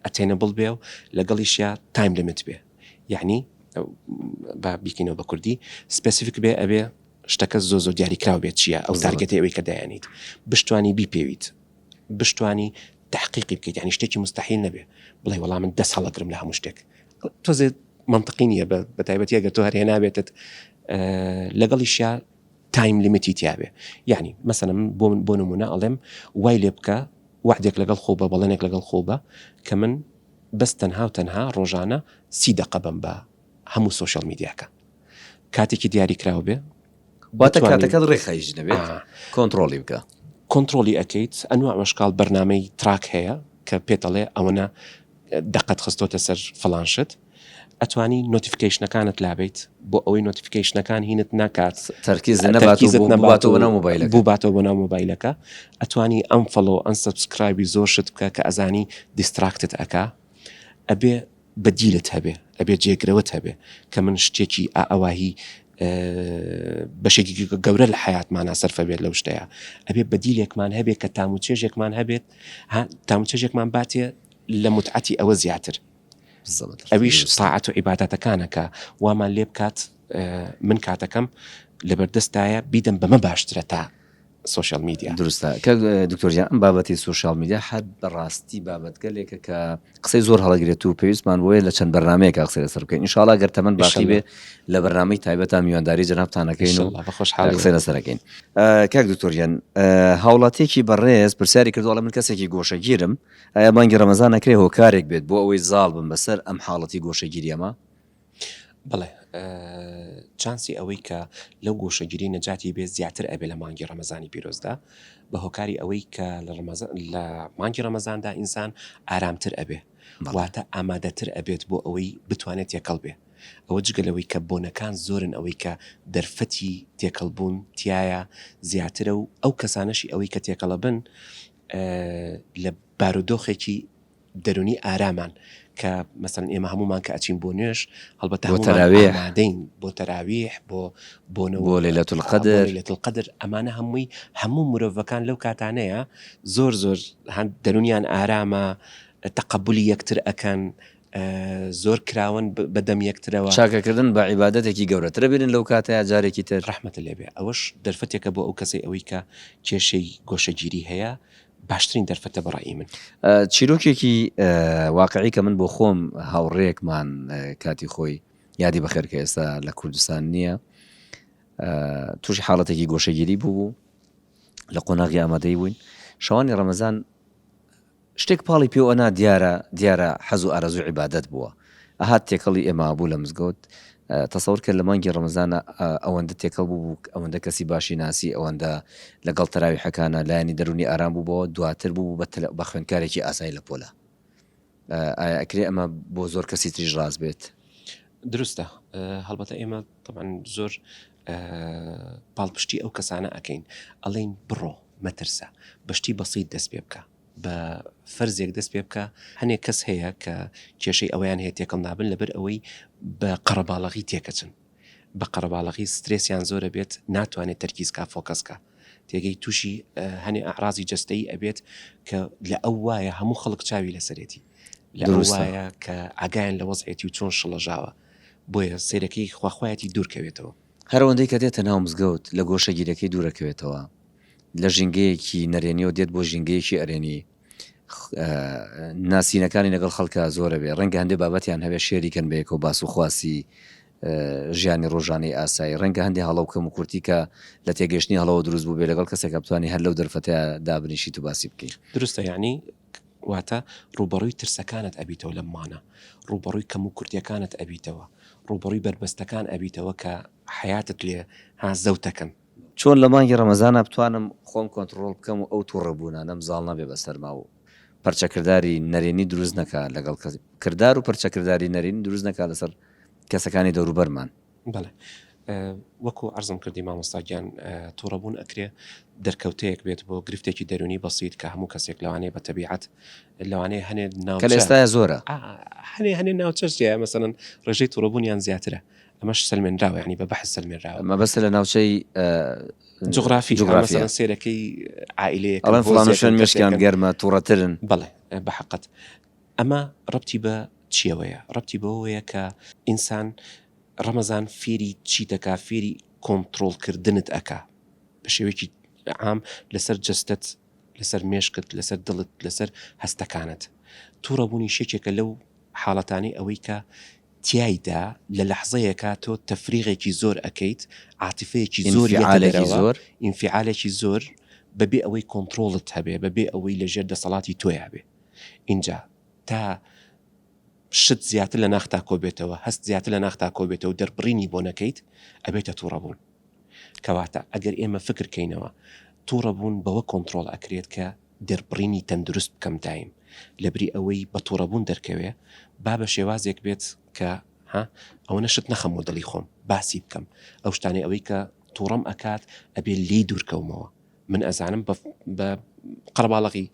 ئەتێنەبڵ بێ و لەگەڵیشیا تایم لیمیت بێ یعنی با بیکەینەوە بە کوردی سپسیفیک بێ ئەبێ شتەکە زۆ دیاریکراو بێت چییە ئەو تارگێتی ئەوەی کە دایانیت بشتوانی بیپێویت بشتوانی تحقیقی بکەیت ینی شتێکی مستحیل نەبێ بڵێ وەڵام من 10 ساڵەگرم لە هەموو شتێک تۆزێ منطقی نییە بە تایبەتی ئەگەر تۆ هەرێ نابێتت لەگەڵیشیا تایم لیمیتی تیاابێ یعنی مەسەنە بۆ نمونە ئەڵێم وای لێ بکە وحدێک لەگەڵ خۆبە بەڵێنێک لەگەڵ خۆبە کە من بەس تەنها ڕۆژانە 30 دقە بم بە هەموو سوۆشیال میدیاکە کاتێکی دیاریکراوە بێ واتە کاتەکەت ڕێخەیش نەبێت کۆنتترۆلی بکە کۆنتترۆلی ئەەکەیت ئەنواع مەشکال بەرنامەی تراک هەیە کە پێتەڵێ ئەوەنە دقت خستۆتە سەر فڵانشت ئەتوانی نۆتیفیکیشنەکانت لابیت بۆ ئەوەی نۆتیفیکیشنەکان هینت ناکات تەرکیز نەباتەوە بۆ ناو مۆبایلەکە ئەتوانی ئەم فڵۆ ئەن سبسکرایبی زۆر شت بکە کە ئەزانی دیستراکتت ئەکا ئەبێ بەدیلت هەبێ ئەبێ جێگرەوەت هەبێ کە من شتێکی ئاواهی بەشێکی گەورە لە حیاتمانە سەرفە بێت لەو شتەیە ئەبێ بەدیلێکمان هەبێت کە تاموچێژێکمان هەبێت تاموچێژێکمان باتێ لە متعەتی ئەوە زیاتر ئەویش ساعت و عیبادەتەکانە کە وامان لێ بکات من کاتەکەم لەبەردەستایە بیدەم بەمە باشترە تا سوۆشیال میدیا دروستە کە دکتۆریان ئەم بابەتی سوۆشیال میدیا حد بەڕاستی بابەتگەلێکە کە قسەی زۆر هەڵەگرێت و پێویستمان بۆیە لە چەند بەرنمەیەکە قسەی لەسەر بکەین ئینشاڵڵا گەر تەمەن باقی بێ لە بەرنامەی تایبەتە میوانداری جەنابتانەکەین و قسەی لەسەرەکەین کاک دکتۆریان هاوڵاتێکی بەڕێز پرسیاری کردووە لە من کەسێکی گۆشەگیرم ئایا مانگی ڕەمەزان نەکرێ هۆکارێک بێت بۆ ئەوەی زاڵ بم بەسەر ئەم حاڵەتی گۆشەگیری ئەمە بڵێ چانسی ئەوەی کە لەو گۆشەگیری نەجاتی بێ زیاتر ئەبێ لە مانگی ڕەمەزانی پیرۆزدا بە هۆکاری ئەوەی کە لە مانگی ڕەمەزاندا ئینسان ئارامتر ئەبێ واتە ئامادەتر ئەبێت بۆ ئەوەی بتوانێت تێکەڵ بێ ئەوە جگەلەوەی کە بۆنەکان زۆرن ئەوەی کە دەرفەتی تێکەڵبوون تایە زیاترە و ئەو کەسانەشی ئەوەی کە تێکەڵە بن لە بارودۆخێکی دەرونی ئارامان کە مەسەن ئێمە هەمومان کە ئەچین بۆ نوێش هەڵبەتە ئامادەین بۆ تەراویح بۆ لەیلەتول القەدر ئەمانە هەموو مرۆڤەکان لەو کاتانەیە زۆر هەند دەرونیان ئارامە تەقەبولی یەکتر ئەکەن زۆر کراون بەدەم یەکترەوە چاکەکردن بە عیبادەتێکی گەورەترە بێنن لەو کاتەیە جارێکی تر ڕەحمەتە لێبێ ئەوەش دەرفەتێکە بۆ ئەو کەسەی ئەوەی کە کێشەی گۆشەگیری هەیە باشترین دەرفەتە بەڕای من. چیرۆکێکی واقعی کە من بۆ خۆم هاوڕێکمان کاتی خۆی یادی بەخێر کە ئێستا لە کوردستان نییە تووشی حاڵەتێکی گۆشەگیری بوو لە قۆناغی ئامادەی بووین شەوانی ڕەمەزان شتێک پاڵی پێوەنا دیارە حەز و ئارەزوو عیبادەت بووە ئەهات تێکەڵی ئێمە بوو لە مزگەوت تەسەور کرد لە مانگی ڕەمەزانە ئەوەندە تێکەڵ بوو ئەوەندە کەسی باشی ناسی ئەوەندە لەگەڵ تەراوی حەکانە لایانی دەرونی ئارام بوو بەوە دواتر بوو بە خوێندکارێکی ئاسایی لە پۆلە ئایا ئەکرێ ئەمە بۆ زۆر کەسی تریش ڕاست بێت دروستە هەڵبەتە ئێمە طبعاً زۆر پاڵپشتی ئەو کەسانە ئەەکەین ئەڵێن بڕۆ مەترسە بەشتی بەسیت دەست پێ بکە بە فەرزێک دەست پێ بکە هەنێک کەس هەیە کە کێشەی ئەویان هەیە تێکەڵ نابن لەبەر ئەوەی بە قەرەباڵغی تێکەچن بە قەرەباڵغی سترێسیان زۆرە بێت ناتوانێت تەرکیزکە فۆکەسکە تێگەی تووشی هەنێ ئاعرازی جەستەی ئەبێت کە لە ئەو وایە هەموو خەڵک چاوی لەسەرێتی لە ئەو وایە کە ئاگایان لە وەزعێتی و چۆن شڵەژاوە بۆیە سیرەکەی خواخوایەتی دوورکەوێتەوە هەروەندەی کە دێتە ناو مزگەوت لە گۆشەگیرەکەی دوورەکەوێتەوە لە ژینگەیەکی نەرێنیەوە دێت بۆ ژینگەیەکی ئەرێنی ناسینەکانی لەگەڵ خەڵکە زۆرە بێ ڕەنگە هەندێک بابەتیان هەبێ شێریکەن بەیەکەوە باس و خواسی ژیانی ڕۆژانەی ئاسایی ڕەنگە هەندێک هەڵەوکەم و کورتی کە لە تێگەشتنی هەڵەوە دروست بوو بێ لەگەڵ کەسێک بتوانانی هەر لەو دەرفەتە دابنیشیت و باسی بکەیت دروستە یعنی واتە ڕوبەڕووی ترسەکانت ئەبیتەوە لە مانە ڕوبەڕووی کەم و کورتیەکانت ئەبیتەوە ڕوبەڕووی بربەستەکان ئەبیتەوە کە حیاتت لێ ها زەوتەکەن چۆن لە مانگی ڕەمەزانە بتوانم خۆم کۆنتترۆل بکەم و ئەو تووڕەبوونانەم زاڵ نەبێ بەسەرما و پەرچەکردداری نەرێنی دروست نەکە لەگەڵ کردار و پەرچەکردداری نەرێنی دروست نەکە لەسەر کەسەکانی دەوروبەرمان بڵێ وەکو ئەرزم کردی مامۆستاگیان تووڕەبوون ئەکرێ دەرکەوتەیەک بێت بۆ گرفتێکی دەرونی بەسیت کە هەموو کەسێک لەوانەیە بە تەبیعەت لەوانەیە هەنێ کە لە ئێستاە زۆرە هەنێ ناوچەشتە مەسەن ڕێژەی تووڕەبوونیان زیاترە ئەمەش سلمێنراوە ینی بە بەحث سلمێنراوە مە بەسە لە ناوچەی جغرافی سێرەکەی عائلەیە ئەڵەن فڵانشان مشکیان گەرمە تووڕەترن بڵێ بە حقت ئەمە ڕەبتی بە چیەوەیە ڕەبتی بەوەیە کە ئینسان ڕەمەزان فێری چی دەکا فێری کۆنتترۆلکردنت ئەکا بە شێوەیەکی عام لەسەر جستت لەسەر مێشکت لەسەر دڵت لەسەر هەستەکانت تووڕەبوونی شێکێکە لەو حاڵەتانی ئەوەی کە تایدا لە لەحظەیەکە تۆ تەفریغێکی زۆر ئەەکەیت عاتفەیەکی زۆر ئینفعالێکی زۆر بەبێ ئەوەی کۆنتترۆلت هەبێ بەبێ ئەوەی لەژێر دەسەڵاتی تۆیا بێ اینجا تا شت زیاتر لە ناختا کۆبێتەوە هەست زیاتر لە ناختا کۆبێتەوە دەربڕینی بۆ نەکەیت ئەبێتە تووڕەبوون کەواتە ئەگەر ئێمە فکرکەینەوە تووڕەبوون بەوە کۆنتترۆل ئەکرێت کە دەربڕینی تەندروست بکەم دایم لەبری ئەوەی بە تووڕەبوون دەرکەوێ با بە شێوازێک بێت کە ئەوە نەشت نەخەم و دڵی خۆم باسی بکەم ئەو شتانی ئەوەی کە تووڕەم ئەکات ئەبێ لی دوورکەومەوە من ئەزانم بە قەرباڵغی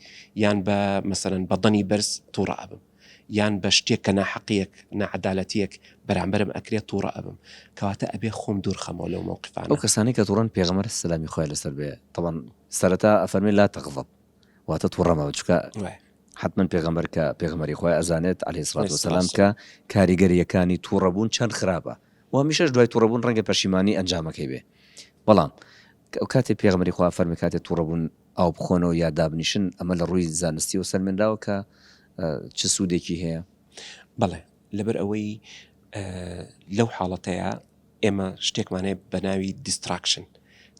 یان بە مەسەرەن بەدەنی بەرز تووڕە ئەبم یان بە شتێک کە ناحەقیەک نەعەدالەتیەک بەرامبەرم ئەکرێت تووڕە ئەبم کەواتە ئەبێ خۆم دوورخەمەوە لەو مووقفانە ئەو کەسانی کە تووڕەن پێغەمبەر سەلامی خۆی لەسەر بێ طبعاً سەرەتا ئەفەرمێ لا تەغضب واتە تووڕەمەوە چکە حتمما پێغەمبەر کە پێغەمبەری خۆی ئەزانێت عەلەیهی سڵات وسەلام کە کاریگەریەکانی تووڕەبوون چەند خراپە و هەمیشەش دوای تووڕەبوون ڕەنگە پەشیمانی ئەنجامەکەی بێ بەڵام ئەو کاتێ پێغەمبەری خوا فەرمی کاتێ تووڕەبوون ئاو بخۆنەوە یا دابنیشن ئەمە لە ڕووی زانستی و سەلمێنراوە کە چ سوودێکی هەیە بەڵێ لەبەر ئەوەی لەو حاڵەتەیە ئێمە شتێکمانەیە بە ناوی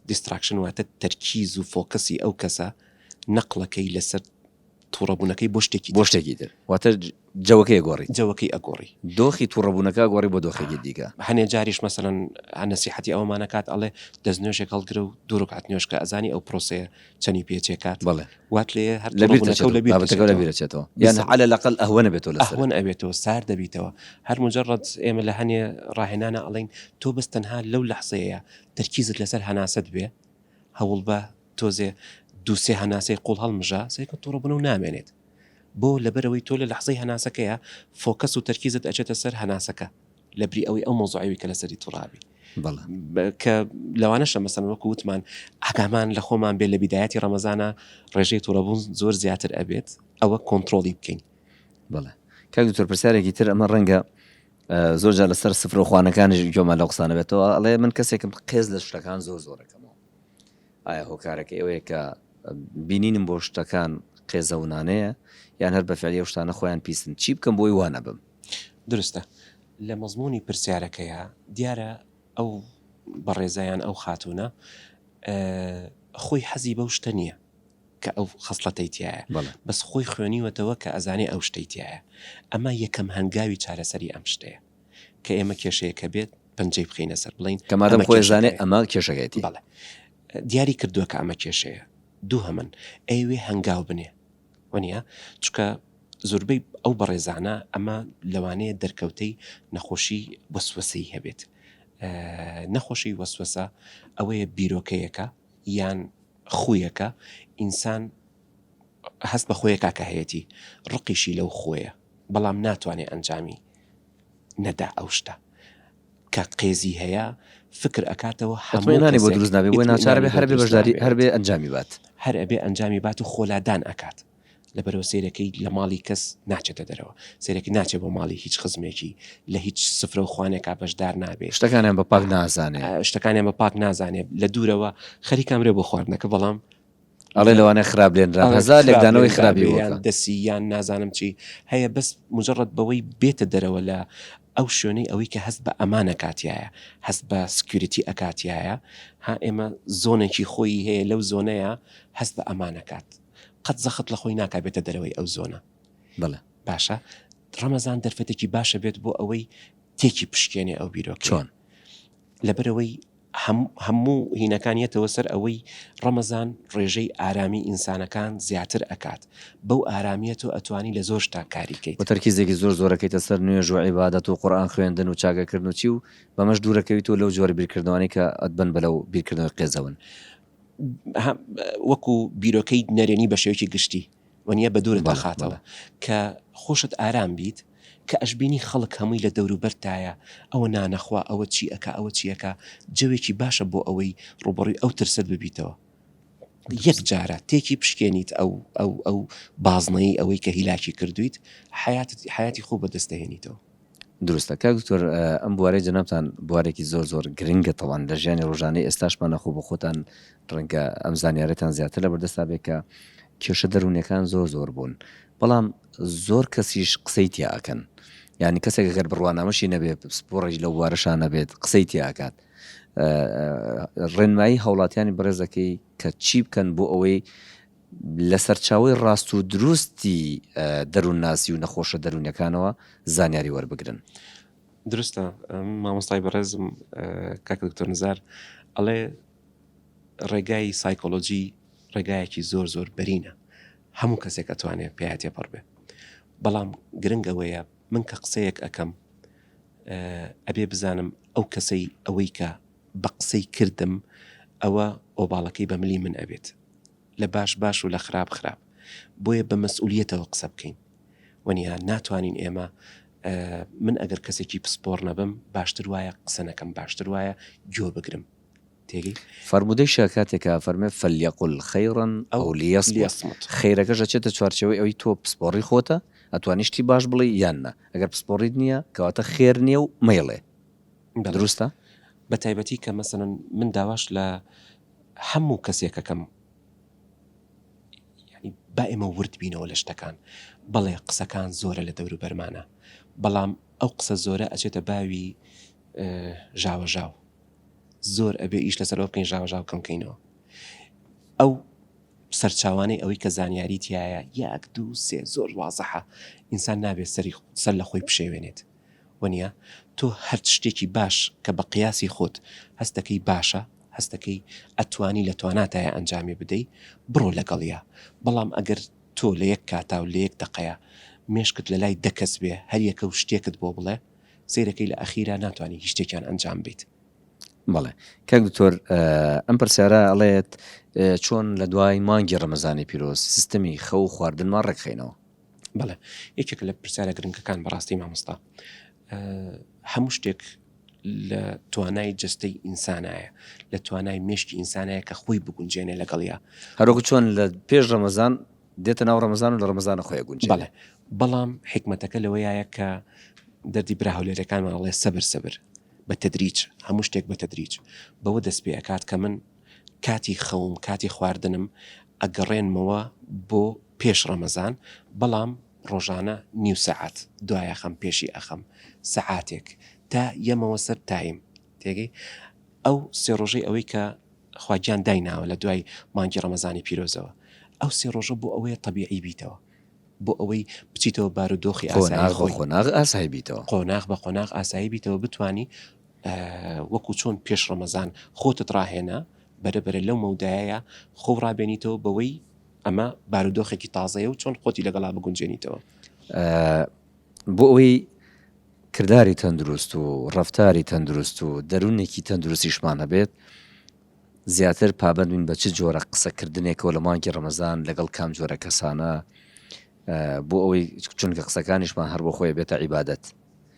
دیستراکشن واتە تەرکیز و فۆکەسی ئەو کەسە نەقلەکەی لەسەر تووڕەبوونەکەی بۆ شتێکی تر واتە جەوەکەی ئەگۆڕی دۆخی تووڕەبوونەکە گۆڕی بۆ دۆخێکی دیکە هەنێ جاریش مەسەرەن نەسیحەتی ئەومانەکات ئەڵێ دەستنوێژێک هەڵگرە و دوورکات نوێشکە ئەزانی ئەو پرۆسەیە چەنی پێچێکات بەڵێ وات لێ هەر لە بیرەچێتەوە یان على الأقل ئەهوەنە بێتەوە لەسەر ئەهوەن ئەبێتەوە سار دەبیتەوە هەر مجرد ئێمە لە هەنێ ڕاهێنانە ئەڵین تۆ بەس تەنها لەو لەحظەیە تەرکیزت لەسەر هەناست بێ هەوڵ بە تۆزێ دووسێ هەناسەی قوڵ هەڵمژە سێکە تووڕەبوون و نامێنێت بۆ لەبەرەوەی تۆ لە لەحظەی هەناسەکەیە فۆکەس و تەرکیزت ئەچێتە سەر هەناسەکە لەبری ئەوەی ئەو مۆزوعەوەی کە لەسەری تووڕابی کە لەوانەشە مەسەن وەکو وتمان ئاگامان لە خۆمان بێ لە بیدایەتی ڕەمەزانە ڕێژەی تووڕەبوون زۆر زیاتر ئەبێت ئەوە کۆنتترۆلی بکەین بڵێ کاک دکتۆر پرسیارێکی تر ئەمە ڕەنگە زۆر جار لەسەر سفر و خوانەکانی گوێمان لەو قسانە بێتەوە ئەڵێ من کەسێکم قێز لە شتەکان زۆرەکەمەوە ئایا هۆکارەکە ئەوەیە کە بینینم بۆ شتەکان قێزەونانەیە یان هەر بەفعلی ئەو شتانە خۆیان پیسن چی بکەم بۆی وانە بم درستە لە مەزموونی پرسیارەکەیە دیارە ئەو بەڕێزایان ئەو خاتونە خۆی حەزی بەو شتە نییە کە ئەو خەسڵەتەی تایە بەس خۆی خوێنیوەتەوە کە ئەزانێ ئەو شتەی تایە ئەمە یەکەم هەنگاوی چارەسەری ئەم شتەیە کە ئێمە کێشەیەکە بێت پەنجەی بخینە سەر بڵین کەمادەم خۆی زانێ ئەمە کێشەکەیەتی بەڵێ دیاری کردووە کە ئەمە کێشەیە دوو هەمن ئەوێ هەنگاو بنێ وەنیە چکە زۆربەی ئەو بەڕێزانە ئەمە لەوانەیە دەرکەوتەی نەخۆشی وەسوەسەی هەبێت نەخۆشی وەسوەسە ئەوەیە بیرۆکەیەکە یان خویەکە ئینسان هەست بە خۆیەکە کە هەیەی ڕقیشی لەو خۆیە بەڵام ناتوانێت ئەنجامی نەدا ئەو شتە کە قێزی هەیە فکر ئەکاتەوە هەمووانی بۆ دروست نابێت بۆی ناچارە هەربێ بەشداری هەربێ ئەنجامی بات هەر ئەبێ ئەنجامی بات و خۆلادان ئەکات لەبەرەوە سیرەکەی لە ماڵی کەس ناچێتە دەرەوە سیرەکە ناچێت بۆ ماڵی هیچ خزمێکی لە هیچ سفرە و خوانێکا بەشدار نابێت شتەکانیان بە پاک نازانێت شتەکانیان بە پاک نازانێت لە دوورەوە خەریکامرێ بۆ خواردنەکە بەڵام ئەڵێ لەوانە خراپ لێنرا هەزار لێکدانەوەی خراپی دەسییان نازانم چی هەیە بەس مجرد بەوەی بێتە دەرەوە لە ئەو شوێنەی ئەوەی کە هەست بە ئەمانە کاتیایە هەست بە سکیوریتی ئەکاتیایە ها ئێمە زۆنێکی خۆی هەیە لەو زۆنەیە هەست بە ئەمانەکات قەت زەخت لە خۆی ناکابێتە دەرەوەی ئەو زۆنە بڵێ باشە ڕەمەزان دەرفەتێکی باشە بێت بۆ ئەوەی تێکی پشکێنێ ئەو بیرۆکە چۆن لەبەرەوەی هەموو هینەکانیەتەوە سەر ئەوەی ڕەمەزان ڕێژەی ئارامی ئینسانەکان زیاتر ئەکات بەو ئارامیەتەوە ئەتوانی لە زۆر شتا کاریکەیت بە تەرکیزێکی زۆر زۆرەکەیتە سەر نوێژ و عیبادەت و قورئان خوێندن و چاگەکردن و چی و بەمەش دوورەکەویت و لەو جۆرە بیرکردنەوەی کە ئەتبن بەلەو بیرکردنەوەی قێزەون وەکو بیرۆکەی نەرێنی بە شێوەیەکی گشتی وەنیە بە دوورە داخاتەوە کە خۆشت ئارام بیت کە ئەشبینی خەڵک هەمووی لە دەوروبەرتایە ئەوە نانەخوا ئەوە چی ئەکا ئەوە چیەکە جەوێکی باشە بۆ ئەوەی ڕوبڕی ئەو ترسەت ببیتەوە یەک جارە تێکی پشکێنیت ئەو بازنەی ئەوەی کە هیلاکی کردویت حیاتی خۆ بەدەستەهێنیتەوە دروستە کاک دکتۆر ئەم بوارەی جەنابتان بوارێکی زۆر زۆر گرنگە تەوان لە ژیانی ڕۆژانەی ئێستاشمان نەخۆ بە خۆتان ڕەنگە ئەم زانیارەتان زیاتر لە بەردەستا بێت کە کێشە دەروونیەکان زۆر زۆر بوون بەڵام زۆر کەسیش قسەی تیاکەن یعنی کەسێک گەر بڕوانامەشی نەبێت سپۆڕی لە وارەشان نەبێت قسەی تیاکات ڕێنمایی هەوڵاتیانی بەڕێزەکەی کە چی بکەن بۆ ئەوەی لە سەرچاوی ڕاست و دروستی دەروون ناسی و نەخۆشە دەروونیەکانەوە زانیاری وەربگرن درستە مامۆستای بەڕێزم کاک دکتۆر نزار ئەڵێ ڕێگای سایکۆلۆجی ڕێگایەکی زۆر زۆر بەرینە هەموو کەسێک ئەتوانێت پێیاتێ پڕ بێ بەڵام گرنگ ئەوەیە من کە قسەیەک ئەەکەم ئەبێ بزانم ئەو کەسەی ئەوەی کە بە قسەی کردم ئەوە ئۆباڵەکەی بە ملی من ئەبێت لە باش و لە خراپ بۆیە بە مەسئولیەتەوە قسە بکەین وەنیە ناتوانین ئێمە من ئەگەر کەسێکی پسپۆڕ نەبم باشتر وایە قسە نەکەم باشتر وایە گوێ بگرم تێگەی فەرمودەی شاکاتێکە فەرمێ فەلیەقول خەیڕەن ئەو لیەصمت خەیرەکەش ئەچێتە چوارچەوەی ئەوەی تۆ پسپۆڕی خۆتە ئەتوانیشتی باش بڵێ یاننا ئەگەر پسپۆڕیت نییە کەواتە خێر نییە و مەیڵێ دروستە بە تایبەتی کە مەسەن من داواش لە هەموو کەسێکەکەم ینی با ئێمە ورد بینەوە لە شتەکان بەڵێ قسەکان زۆرە لە دەور و بەرمانە بەڵام ئەو قسە زۆرە ئەچێتە باوی ژاوەژاو زۆر ئەبێ ئیش لەسەرەوە بکەین ژاوەژاو کەمکەینەوە ئەو سەرچاوانەی ئەوەی کە زانیاری تایە یەک دوو سێ زۆر وازەحە ئینسان نابێت سەر لە خۆی بشێوێنێت وەنیە تۆ هەر شتێکی باش کە بە قیاسی خۆت هەستەکەی باشە هەستەکەی ئەتوانی لە تواناتایە ئەنجامی بدەیت بڕۆ لەگەڵیە بەڵام ئەگەر تۆ لە یەک کاتا و لە یەک دقەیە مێشکت لە لای دەکەس بێ هەر یەکە و شتێکت بۆ بڵێ سیرەکەی لە ئەخیرا ناتوانانی هیچ شتێکیان ئەنجام بیت بەڵێ کاک دکتۆر ئەم پرسیارە ئەڵێت چۆن لە دوای مانگی ڕەمەزانی پیرۆز سیستەمی خەو و خواردنمان ڕێکخینەوە بەڵێ یەکێک لە پرسیارە گرنگەکان بەڕاستی مامۆستا هەموو شتێک لە توانای جستەی ئینسانایە لە توانای مێشکی ئینسانایە کە خۆی بگونجێنێ لەگەڵیا هەروەکو چۆن لە پێش ڕەمەزان دێتە ناو ڕەمەزان و لە ڕەمەزانە خۆی گونجێ بەڵێ بەڵام حکمەتەکە لەوەیە کە دەردی برا هەولێرەکانمان ئەڵێ سەبر بە تەدریج هەموو شتێک بە تەدریج بەوە دەست پێ ئەکات کە من کاتی خەوم کاتی خواردنم ئەگەڕێنمەوە بۆ پێش ڕەمەزان بەڵام ڕۆژانە نیو سەعات دوایە خەم پێشی ئەخەم سەعاتێک تا یەمەوە سەر تایم تێگەی ئەو سێ ڕۆژەی ئەوەی کە خواجیان دایناوە لە دوای مانگی ڕەمەزانی پیرۆزەوە ئەو سێ ڕۆژە بۆ ئەوەیە تەبیعی بیتەوە بۆ ئەوەی بچیتەوە بارودۆخی ئاسایی خۆی خۆناغ ئاسایی بیتەوە قۆناغ بە قۆناغ ئاسایی بیتەوە بتانی وەکو چۆن پێش ڕەمەزان خۆتت ڕاهێنا بەرەبەرە لەو مەودایە خۆ ڕابێنیتەوە بەوەی ئەمە بارودۆخێکی تازەیە و چۆن خۆتی لەگەڵا بگونجێنیتەوە بۆ ئەوەی کردداری تەندروست و ڕفتاری تەندروست و دەروونێکی تەندروستیشمان هەبێت زیاتر پابندین بە چ جۆرە قسەکردنێکەوە لە مانگی ڕەمەزان لەگەڵ کام جۆرە کەسانە بۆ ئەوەی چونکە قسەکانیشمان هەر بۆ خۆی بێتە عیبادەت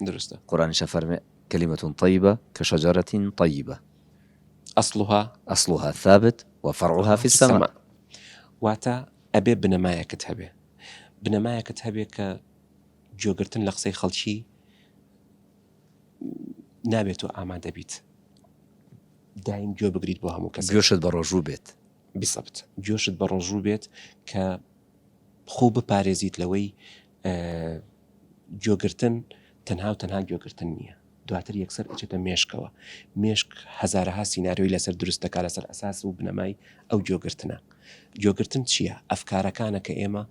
درستە قورآنیش فەرمێ كلمة طيبة كشجرة طيبة أصلها ثابت وفرعها في السماء واتە ئەبێ بنەمایەکت هەبێ بنەمایەکت هەبێ کە جۆگرتن لە قسەی خەڵکی نابێت و ئامادە بیت دایم گوێ بگریت بۆ هەموو کەس گوێشت بە ڕۆژوو بێت بیسەبت گوێشت بە ڕۆژوو بێت کە خۆ بپارێزیت لەوەی گوێگرتن تەنها و تەنها گوێگرتن نییە دواتر یەکسەر ئەچێتە مێشکەوە مێشک هەزارەها سیناریۆی لەسەر دروست دەکات لەسەر ئەساس و بنەمای ئەو گوێگرتنە گوێگرتن چییە ئەفکارەکانە کە ئێمە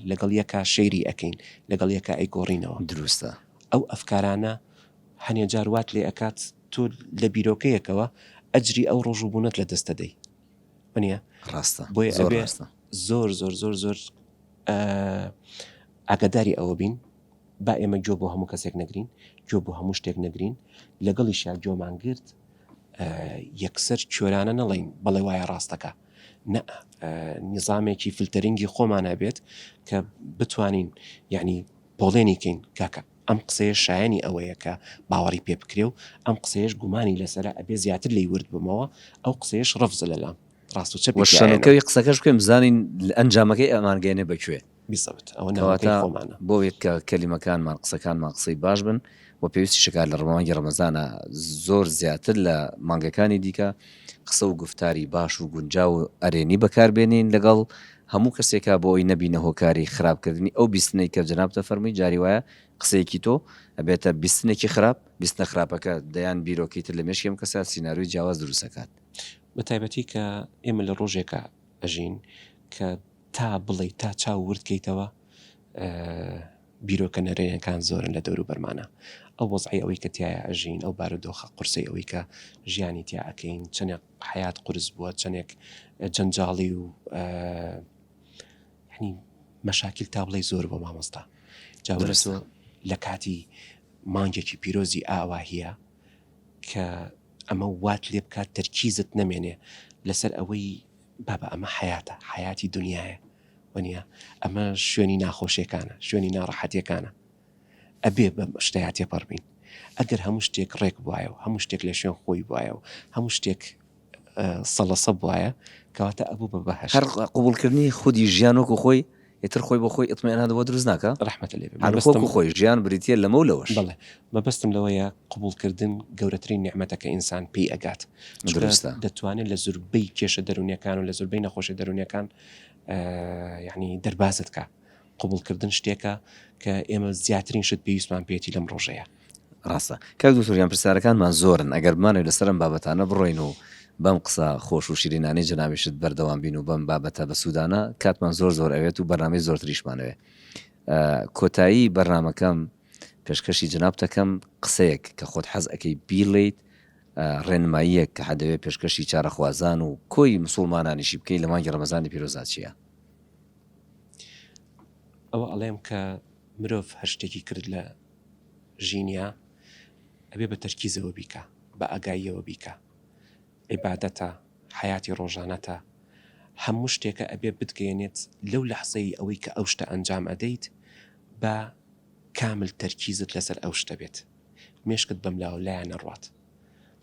لەگەڵ یەکە شەیری ئەەکەین لەگەڵ یەکە ئەیگۆڕینەوە دروستە ئەو ئەفکارانە هەنێ جاروات لێ ئەکات تۆ لە بیرۆکەیەکەوە ئەجری ئەو ڕۆژوبوونەت لە دەستە دەی وەنیە ڕاستە بۆیە زۆر زۆر زۆر زۆر ئاگداری ئەوە بین با ئێمە گوێ بۆ هەموو کەسێک نەگرین گوێ بۆ هەموو شتێک نەگرین لەگەڵیشیا گوێمان گرت یەکسەر کوێرانە نەڵین بەڵێ وایە ڕاستەکە نظامێکی فلتەرینگی خۆمان هەبێت کە بتوانین یعنی پۆڵێنیکەین کاکە ئەم قسەیە شایانی ئەوەیە کە باوەڕی پێ بکرێ و ئەم قسەیەش گومانی لەسرە ئەبێ زیاتر لی ورد بمەوە ئەو قسەیەش ڕفزە لەلام ڕاست و چەپشەکەوی قسەکەش بکەم بزانین ئەنجامەکەی ئەمانگەێنێ بکوێ بیسەبت ئەوە ناواتە خۆمانە بۆیت کە کەلیمەکانمان قسەکانمان قسەی باش بن و پێویستی شکار لە ڕمانگی ڕەمەزانە زۆر زیاتر لە مانگەکانی دیکە قسە و گفتاری باش و گونجا و ئەرێنی بەکاربێنین لەگەڵ هەموو کەسێکە بۆ ئەوی نەبینە هۆکاری خراپکردنی ئەو بیستنەی کە جەنابتە فەرمووی جاری وایە قسەیەکی تۆ ئەبێتە بیستنێکی خراپ بیستنە خراپەکە دەیان بیرۆکەی تر لە مێشکێم کەسە سیناروی جیاواز دروستەکات بە تایبەتی کە ئێمە لە ڕۆژێکە ئەژین کە تا بڵێ تا چاو وردکەیتەوە بیرۆکە نەرێنەکان زۆرن لە دەور و بەرمانە ئەو وەزعی ئەوەی کە تایە ئەژین ئەو بارودۆخە قورسی ئەوەی کە ژیانی تیا ئەەکەین چەندێک حیات قورس بووە چەندێک جەنجاڵی و ینی مەشاکل تا بڵێ زۆر بۆ مامۆستا جاوەرە لە کاتی مانگێکی پیرۆزی ئاواهیە کە ئەمە وات لێ بکات تەرکیزت نەمێنێ لەسەر ئەوەی بابە ئەمە حیاتە حیاتی دنیاە وەنیە ئەمە شوێنی ناخۆشیەکانە شوێنی ناڕەحەتیەکانە ئەبێ بە شتەیە تێپەڕبین ئەگەر هەموو شتێک ڕێک بواە و هەموو شتێک لە شوێن خۆی بواە و هەموو شتێک سەڵەسە بواە کەواتە ئەبوو بە بەهەش هەر قبولکردنی خودی ژیانۆکو خۆی ئێتر خۆی بۆ خۆی ئەتمێنادەوە دروست ناکە ڕەحمەتە لێ هەرخۆکو خۆی ژیان بریتە لەمە و لەوەش بڵێ مەبەستم لەوەیە قبولکردن گەورەترین نیعمەتەکە ئینسان پێی ئەگات دەتوانێت لە زوربەی کێشە دەرونیەکان و لە زوربەی نەخۆشی دەرونیەکان یعنی دەربازت کە قبولکردن شتێکە کە ئێمە زیاترین شت پێویستمان پێێتی لەم ڕۆژەیە ڕاستە کاک دکتۆریان پرسیارەکانمان زۆرن ئەگەر بمانێت لەسەرم بابەتانە بڕۆین و بەم قسە خۆش و شیرینانەی جەنابیشت بەردەوام بین و بەم بابەتە بە سوودانە کاتمان زۆر ئەوێت و بەرنامەی زۆرتریشمانەوێ کۆتایی بەرنامەکەم پێشکەشی جناب دەکەم قسەیەک کە خۆت حەز ئەەکەی بیڵیت ڕێنماییەک کە حەدەوێت پێشکەشی چارەخوازان و کۆی مسلمانانیشی بکەی لە مانگی ڕەمەزانی پیرۆزات چییە؟ ئەوە ئەڵێم کە مرۆڤ هەر شتێکی کرد لە ژینیا ئەبێ بە تەرکیزەوە بیکە بە ئەگاییەوە بیکە عیبادەتە حیاتی ڕۆژانەتە هەموو شتێکە ئەبێ بتگەێنێت لەو لەحزەی ئەوەی کە ئەو شتە ئەنجام ئەدەیت بە کامل تەرکیزت لەسەر ئەو شتە بێت مێشکت بەم لاو لایە نەڕوات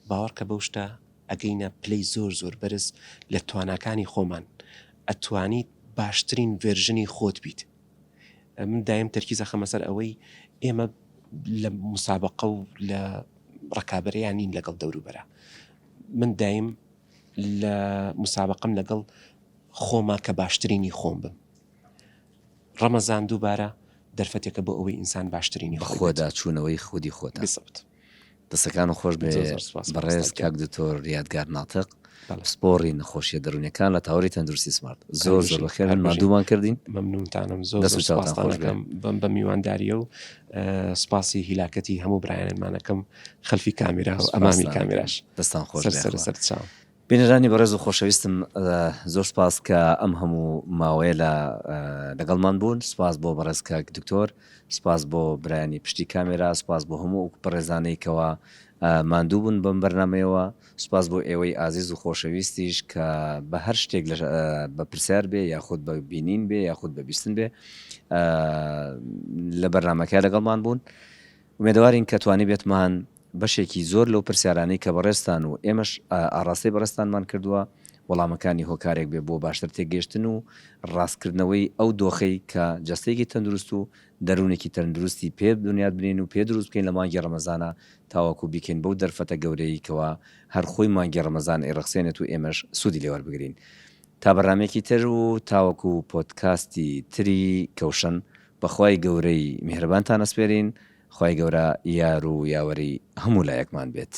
باوەڕ کە بەو شتە ئەگەینە پلەی زۆر بەرز لە تواناکانی خۆمان ئەتوانیت باشترین ڤێرژنی خۆت بیت. من دایم تەرکیزە خەمە سەر ئەوەی ئێمە لە مسابقە و لە ڕکابەرەیان نین لەگەڵ دەوروبەرە. من دایم لە مسابقەم لەگەڵ خۆما کە باشترینی خۆم بم. ڕەمەزان دووبارە دەرفەتێکە بۆ ئەوەی ئینسان باشترینی خۆدا چوونەوەی خودی خۆتە. دەستەکان و خۆش بێ بەڕێز کاک دکتۆر یادگار ناتق سپۆڕی نەخۆشیە دەرونیەکان لە تاوەری تەندروستی سمارت. زۆر زۆر بەخێر مادوومان کردین. مەمنونتانم زۆر سپاسەکەم بە میوانداریە و سپاسی هیلاکەتی هەموو برایانمانەکەم خەلفی کامێرا و ئەمامی کامێراش. دەستان خۆش سەرچاو. بینەرانی بەڕێز و خۆشەویستم زۆر سپاس کە ئەم هەموو ماوەیە لەگەڵمان بوون. سپاس بۆ بەڕێز کاک دکتۆر، سپاس بۆ برایانی پشتی کامێرا، سپاس بۆ هەموو بەڕێزانەی کەوە ماندوو بوون بەم بەرنامەیەوە، سپاس بۆ ئێوەی ئازیز و خۆشەویستیش کە بە هەر شتێک بە پرسیار بێ یاخود بە بینین بێ یاخود بە بیستن بێ لە بەرنامەکە لەگەڵمان بوون. ومێدەوارین کە توانی بێتمان بەشێکی زۆر لەو پرسیارانەی کە بەڕێستان و ئێمەش ئاڕاستی بەڕێستانمان کردووە وەڵامەکانی هۆکارێک بێ بۆ باشتر تێگەیشتن و ڕاستکردنەوەی ئەو دۆخەی کە جەستەیەکی تەندروست و دەروونێکی تەندروستی پێ دنیات بنین و پێ دروست بکەین لە مانگی ڕەمەزانە تاوەکو بیکەین بەو دەرفەتە گەورەی کەوە هەر خۆی مانگی ڕەمەزان ئێڕەخسێنێت و ئێمەش سوودی لێوە بگرین. تا بەرنامێکی تر و تاوەکو پۆدکاستی تری کەوشن بەخوای گەورەی میهرەبانتان ئەسپێرین. خوای گەورە یار و یاوەری هەموو لایەکمان بێت.